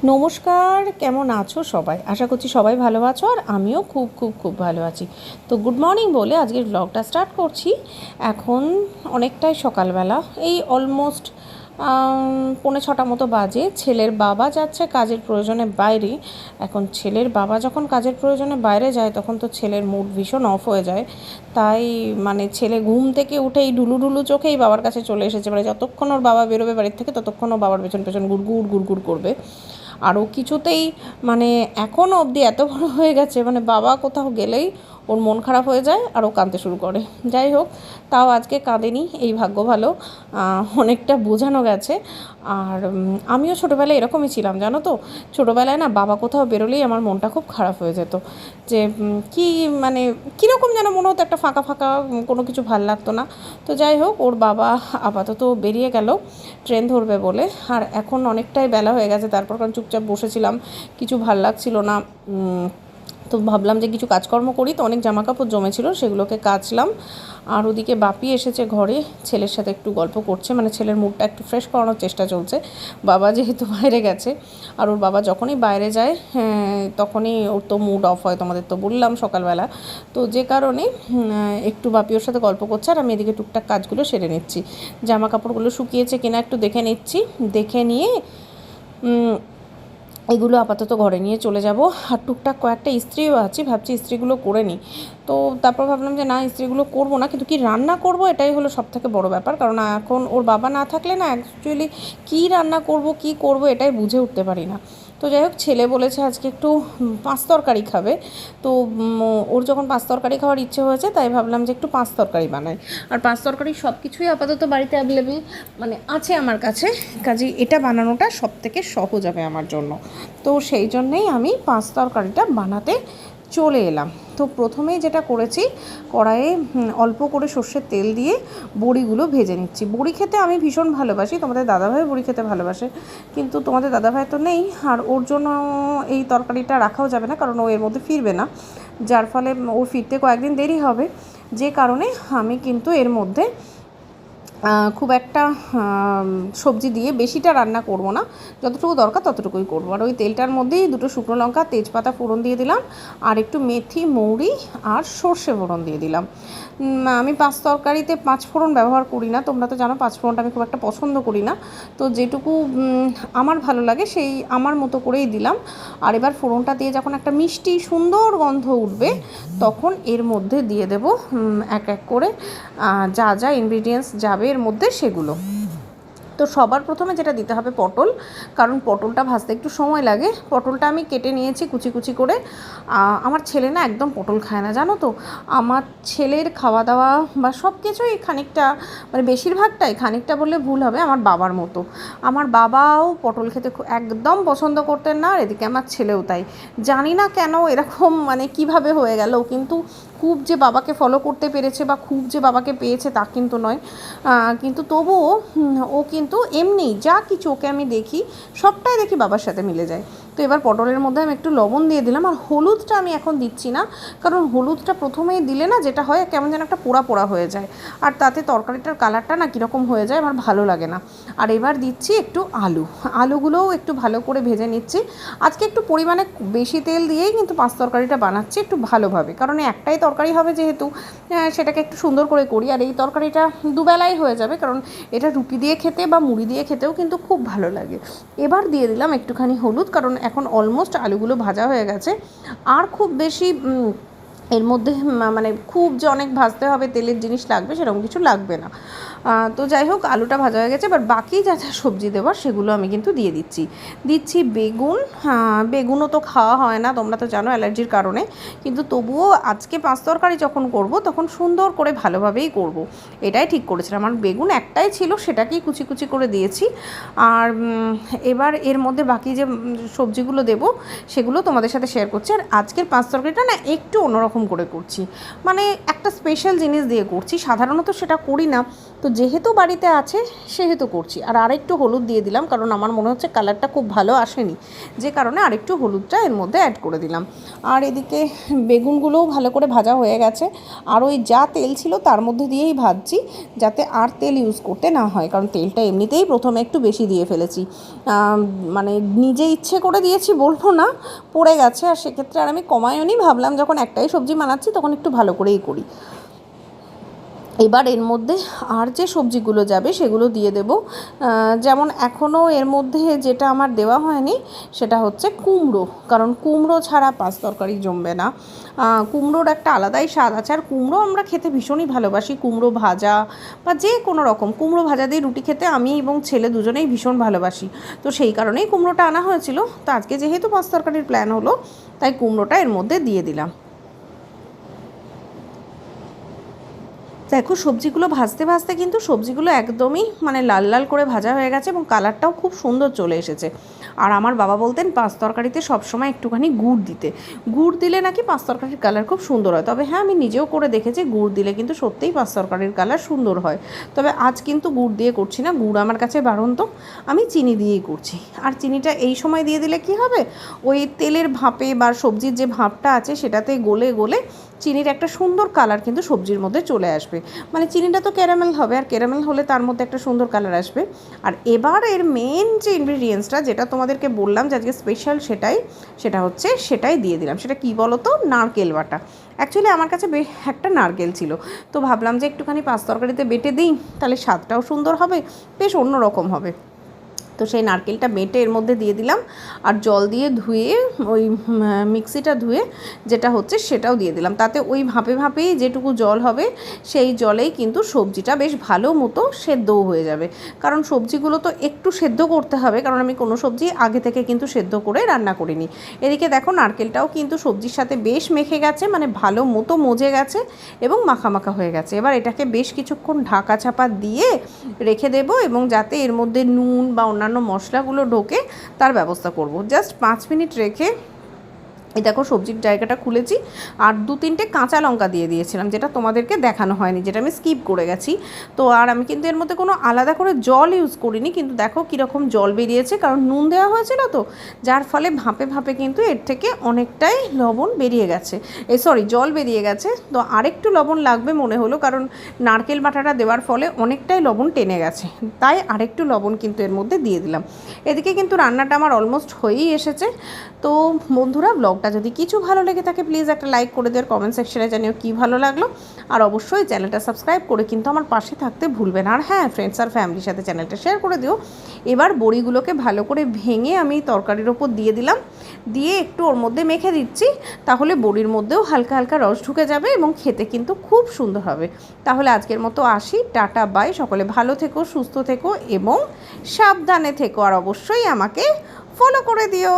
নমস্কার, কেমন আছো সবাই? আশা করছি সবাই ভালো আছো আর আমিও খুব খুব খুব ভালো আছি। তো গুড মর্নিং বলে আজকের ব্লগটা স্টার্ট করছি। এখন অনেকটাই সকালবেলা, এই অলমোস্ট 6:45 মতো বাজে। ছেলের বাবা যাচ্ছে কাজের প্রয়োজনে বাইরে। এখন ছেলের বাবা যখন কাজের প্রয়োজনে বাইরে যায় তখন তো ছেলের মুড ভীষণ অফ হয়ে যায়। তাই ছেলে ঘুম থেকে উঠেই ঢুলু ঢুলু চোখেই বাবার কাছে চলে এসেছে। যতক্ষণ ওর বাবা বেরোবে বাড়ির থেকে ততক্ষণ ও বাবার পেছন পেছন গুড়গুড় গুড়গুড় করবে। আরও কিছুতেই এখনও অবধি এত বড় হয়ে গেছে, বাবা কোথাও গেলেই ওর মন খারাপ হয়ে যায় আর ও কাঁদতে শুরু করে। যাই হোক, তাও আজকে কাঁদেনি, এই ভাগ্য ভালো, অনেকটা বোঝানো গেছে। আর আমিও ছোটোবেলায় এরকমই ছিলাম, জানো তো। ছোটোবেলায় না বাবা কোথাও বেরোলেই আমার মনটা খুব খারাপ হয়ে যেত, যে কি কীরকম যেন মনে হতো, একটা ফাঁকা ফাঁকা, কোনো কিছু ভাল লাগতো না। তো যাই হোক, ওর বাবা আপাতত বেরিয়ে গেল ট্রেন ধরবে বলে। আর এখন অনেকটাই বেলা হয়ে গেছে, তারপর কারণ চুপচাপ বসেছিলাম, কিছু ভাল লাগছিল না। তো ভাবলাম যে কিছু কাজকর্ম করি, তো অনেক জামাকাপড় জমেছিল, সেগুলোকে কাচলাম। আর ওদিকে বাপি এসেছে ঘরে, ছেলের সাথে একটু গল্প করছে, ছেলের মুডটা একটু ফ্রেশ করানোর চেষ্টা চলছে। বাবা যেহেতু বাইরে গেছে, আর ওর বাবা যখনই বাইরে যায় তখনই ওর তো মুড অফ হয়, তোমাদের তো বললাম সকালবেলা। তো যে কারণে একটু বাপি ওর সাথে গল্প করছে, আর আমি এদিকে টুকটাক কাজগুলো সেরে নিচ্ছি। জামা কাপড়গুলো শুকিয়েছে কিনা একটু দেখে নিচ্ছি, দেখে নিয়ে এগুলো আপাতত ঘরে নিয়ে চলে যাব। আর টুকটাক কয়েকটা ইস্ত্রিও আছে, ভাবছি ইস্ত্রিগুলো করে নিই। তো তারপর ভাবলাম যে না, ইস্ত্রিগুলো করবো না, কিন্তু কি রান্না করব এটাই হলো সবথেকে বড় ব্যাপার। কারণ এখন ওর বাবা না থাকলে না অ্যাকচুয়ালি কী রান্না করব কী করব এটাই বুঝে উঠতে পারি না। তো যাই হোক, ছেলে বলেছে আজকে একটু পাঁচ তরকারি খাবে। তো ওর যখন পাঁচ তরকারি খাওয়ার ইচ্ছে হয়েছে, তাই ভাবলাম যে একটু পাঁচ তরকারি বানাই। আর পাঁচ তরকারি সব কিছুই আপাতত বাড়িতে অ্যাভেলেবেল আছে আমার কাছে, কাজেই এটা বানানোটা সবথেকে সহজ হবে আমার জন্য। তো সেই জন্যেই আমি পাঁচ তরকারিটা বানাতে চলে এলাম। তো প্রথমেই যেটা করেছি, কড়াইয়ে অল্প করে সর্ষের তেল দিয়ে বড়িগুলো ভেজে নিচ্ছি। বড়ি খেতে আমি ভীষণ ভালোবাসি, তোমাদের দাদাভাই বড়ি খেতে ভালোবাসে, কিন্তু তোমাদের দাদাভাই তো নেই, আর ওর জন্য এই তরকারিটা রাখাও যাবে না, কারণ ও এর মধ্যে ফিরবে না, যার ফলে ওর ফিরতে কয়েকদিন দেরি হবে। যে কারণে আমি কিন্তু এর মধ্যে খুব একটা সবজি দিয়ে বেশিটা রান্না করব না, যতটুকু দরকার ততটুকুই করবো। আর ওই তেলটার মধ্যেই দুটো শুকনো লঙ্কা, তেজপাতা ফোড়ন দিয়ে দিলাম, আর একটু মেথি, মৌরি আর সর্ষে ফোড়ন দিয়ে দিলাম। আমি পাঁচ তরকারিতে পাঁচ ফোড়ন ব্যবহার করি না, তোমরা তো জানো পাঁচ ফোড়নটা আমি খুব একটা পছন্দ করি না। তো যেটুকু আমার ভালো লাগে সেই আমার মতো করেই দিলাম। আর এবার ফোড়নটা দিয়ে যখন একটা মিষ্টি সুন্দর গন্ধ উঠবে, তখন এর মধ্যে দিয়ে দেব এক এক করে যা যা ইনগ্রিডিয়েন্টস যাবে এর মধ্যে সেগুলো। তো সবার প্রথমে যেটা দিতে হবে পটল, কারণ পটলটা ভাজতে একটু সময় লাগে। পটলটা আমি কেটে নিয়েছি কুচি কুচি করে। আমার ছেলে না একদম পটল খায় না, জানো তো। আমার ছেলের খাওয়া দাওয়া বা সব কিছুই খানিকটা, বেশিরভাগটাই, খানিকটা বললে ভুল হবে, আমার বাবার মতো। আমার বাবাও পটল খেতে একদম পছন্দ করতেন না, আর এদিকে আমার ছেলেও তাই। জানি না কেন এরকম, কিভাবে হয়ে গেল, কিন্তু খুব যে বাবাকে ফলো করতে পেরেছে বা খুব যে বাবাকে পেয়েছে তা কিন্তু নয়। কিন্তু তবুও ও কিন্তু এমনি যা কিছু ওকে আমি দেখি সবটাই দেখি বাবার সাথে মিলে যায়। তো এবার পটলের মধ্যে আমি একটু লবণ দিয়ে দিলাম, আর হলুদটা আমি এখন দিচ্ছি না, কারণ হলুদটা প্রথমেই দিলে না যেটা হয়, কেমন যেন একটা পোড়া পোড়া হয়ে যায়, আর তাতে তরকারিটার কালারটা না কীরকম হয়ে যায়, আমার ভালো লাগে না। আর এবার দিচ্ছি একটু আলুগুলোও একটু ভালো করে ভেজে নিচ্ছি। আজকে একটু পরিমাণে বেশি তেল দিয়েই কিন্তু পাঁচ তরকারিটা বানাচ্ছি একটু ভালোভাবে, কারণ একটাই তরকারি হবে যেহেতু, সেটাকে একটু সুন্দর করে করি। আর এই তরকারিটা দুবেলাই হয়ে যাবে, কারণ এটা রুটি দিয়ে খেতে বা মুড়ি দিয়ে খেতেও কিন্তু খুব ভালো লাগে। এবার দিয়ে দিলাম একটুখানি হলুদ, কারণ এখন অলমোস্ট আলুগুলো ভাজা হয়ে গেছে, আর খুব বেশি এর মধ্যে খুব যে অনেক ভাজতে হবে, তেলের জিনিস লাগবে সেরকম কিছু লাগবে না। তো যাই হোক, আলুটা ভাজা হয়ে গেছে। এবার বাকি যা যা সবজি দেওয়ার সেগুলো আমি কিন্তু দিয়ে দিচ্ছি বেগুন। বেগুনও তো খাওয়া হয় না, তোমরা তো জানো, অ্যালার্জির কারণে, কিন্তু তবুও আজকে পাঁচ তরকারি যখন করব তখন সুন্দর করে ভালোভাবেই করব, এটাই ঠিক করেছিলাম। আমার বেগুন একটাই ছিল, সেটাকেই কুচি কুচি করে দিয়েছি। আর এবার এর মধ্যে বাকি যে সবজিগুলো দেবো সেগুলো তোমাদের সাথে শেয়ার করছি। আর আজকের পাঁচ তরকারিটা না একটু অন্যরকম করে করছি, একটা স্পেশাল জিনিস দিয়ে করছি, সাধারণত সেটা করি না, তো যেহেতু বাড়িতে আছে সেহেতু করছি। আর আরেকটু হলুদ দিয়ে দিলাম, কারণ আমার মনে হচ্ছে কালারটা খুব ভালো আসেনি, যে কারণে আরেকটু হলুদটা এর মধ্যে অ্যাড করে দিলাম। আর এদিকে বেগুনগুলোও ভালো করে ভাজা হয়ে গেছে, আর ওই যা তেল ছিল তার মধ্যে দিয়েই ভাজছি, যাতে আর তেল ইউজ করতে না হয়, কারণ তেলটা এমনিতেই প্রথমে একটু বেশি দিয়ে ফেলেছি, মানে নিজে ইচ্ছে করে দিয়েছি বলবো না, পড়ে গেছে। আর সেক্ষেত্রে আর আমি কমায়ও নি, ভাবলাম যখন একটাই সবজি বানাচ্ছি তখন একটু ভালো করেই করি। এবার এর মধ্যে আর যে সবজিগুলো যাবে সেগুলো দিয়ে দেব। যেমন এখনও এর মধ্যে যেটা আমার দেওয়া হয়নি সেটা হচ্ছে কুমড়ো, কারণ কুমড়ো ছাড়া পাঁচ তরকারি জমবে না। কুমড়োর একটা আলাদাই স্বাদ আছে, আর কুমড়ো আমরা খেতে ভীষণই ভালোবাসি। কুমড়ো ভাজা বা যে কোনো রকম কুমড়ো ভাজা দিয়ে রুটি খেতে আমি এবং ছেলে দুজনেই ভীষণ ভালোবাসি। তো সেই কারণেই কুমড়োটা আনা হয়েছিল। তো আজকে যেহেতু পাঁচ তরকারির প্ল্যান হলো, তাই কুমড়োটা এর মধ্যে দিয়ে দিলাম। দেখো সবজিগুলো ভাজতে ভাজতে কিন্তু সবজিগুলো একদমই মানে লাল লাল করে ভাজা হয়ে গেছে, এবং কালারটাও খুব সুন্দর চলে এসেছে। আর আমার বাবা বলতেন পাঁচ তরকারিতে সবসময় একটুখানি গুড় দিতে, গুড় দিলে নাকি পাঁচ তরকারির কালার খুব সুন্দর হয়। তবে হ্যাঁ, আমি নিজেও করে দেখেছি গুড় দিলে কিন্তু সত্যিই পাঁচ তরকারির কালার সুন্দর হয়। তবে আজ কিন্তু গুড় দিয়ে করছি না, গুড় আমার কাছে বারন্ত, আমি চিনি দিয়েই করছি। আর চিনিটা এই সময় দিয়ে দিলে কি হবে, ওই তেলের ভাপে বা সবজির যে ভাপটা আছে সেটাতে গলে গলে চিনির একটা সুন্দর কালার কিন্তু সবজির মধ্যে চলে আসবে। মানে চিনিটা তো ক্যারামেল হবে, আর ক্যারামেল হলে তার মধ্যে একটা সুন্দর কালার আসবে। আর এবার এর মেন যে ইনগ্রিডিয়েন্টসটা, যেটা তোমাদেরকে বললাম যে আজকে স্পেশাল, সেটাই দিয়ে দিলাম। সেটা কি বলো তো, নারকেল বাটা। অ্যাকচুয়ালি আমার কাছে একটা নারকেল ছিল, তো ভাবলাম যে একটুখানি পাঁচ তরকারিতে বেটে দিই, তাহলে স্বাদটাও সুন্দর হবে, বেশ অন্যরকম হবে। তো সেই নারকেলটা বেটে এর মধ্যে দিয়ে দিলাম, আর জল দিয়ে ধুয়ে ওই মিক্সিটা ধুয়ে যেটা হচ্ছে সেটাও দিয়ে দিলাম। তাতে ওই ভাপে ভাপেই যেটুকু জল হবে সেই জলেই কিন্তু সবজিটা বেশ ভালো মতো সেদ্ধও হয়ে যাবে। কারণ সবজিগুলো তো একটু সেদ্ধ করতে হবে, কারণ আমি কোনো সবজি আগে থেকে কিন্তু সেদ্ধ করে রান্না করিনি। এদিকে দেখো নারকেলটাও কিন্তু সবজির সাথে বেশ মেখে গেছে, মানে ভালো মতো মজে গেছে এবং মাখা মাখা হয়ে গেছে। এবার এটাকে বেশ কিছুক্ষণ ঢাকা চাপা দিয়ে রেখে দেবো, এবং যাতে এর মধ্যে নুন বা অন্যান্য মশলাগুলো ঢোকে তার ব্যবস্থা করব। জাস্ট 5 মিনিট রেখে এই দেখো সবজির জায়গাটা খুলেছি, আর 2-3টে কাঁচা লঙ্কা দিয়ে দিয়েছিলাম, যেটা তোমাদেরকে দেখানো হয়নি, যেটা আমি স্কিপ করে গেছি। তো আর আমি কিন্তু এর মধ্যে কোনো আলাদা করে জল ইউজ করিনি, কিন্তু দেখো কীরকম জল বেরিয়েছে, কারণ নুন দেওয়া হয়েছিল তো, যার ফলে ভাপে ভাপে কিন্তু এর থেকে অনেকটাই লবণ বেরিয়ে গেছে, জল বেরিয়ে গেছে। তো আরেকটু লবণ লাগবে মনে হলো, কারণ নারকেল বাটাটা দেওয়ার ফলে অনেকটাই লবণ টেনে গেছে, তাই আরেকটু লবণ কিন্তু এর মধ্যে দিয়ে দিলাম। এদিকে কিন্তু রান্নাটা আমার অলমোস্ট হয়েই এসেছে। তো বন্ধুরা, ব্লগটা যদি কিছু ভালো লেগে থাকে প্লিজ একটা লাইক করে দেওয়ার, কমেন্ট সেকশনে জানিও কী ভালো লাগলো। আর অবশ্যই চ্যানেলটা সাবস্ক্রাইব করে কিন্তু আমার পাশে থাকতে ভুলবে না। আর হ্যাঁ, ফ্রেন্ডস আর ফ্যামিলির সাথে চ্যানেলটা শেয়ার করে দিও। এবার বড়িগুলোকে ভালো করে ভেঙে আমি তরকারির ওপর দিয়ে দিলাম, দিয়ে একটু ওর মধ্যে মেখে দিচ্ছি, তাহলে বড়ির মধ্যেও হালকা হালকা রস ঢুকে যাবে এবং খেতে কিন্তু খুব সুন্দর হবে। তাহলে আজকের মতো আসি, টাটা বাই। সকলে ভালো থেকো, সুস্থ থেকো এবং সাবধানে থেকো, আর অবশ্যই আমাকে ফলো করে দিও।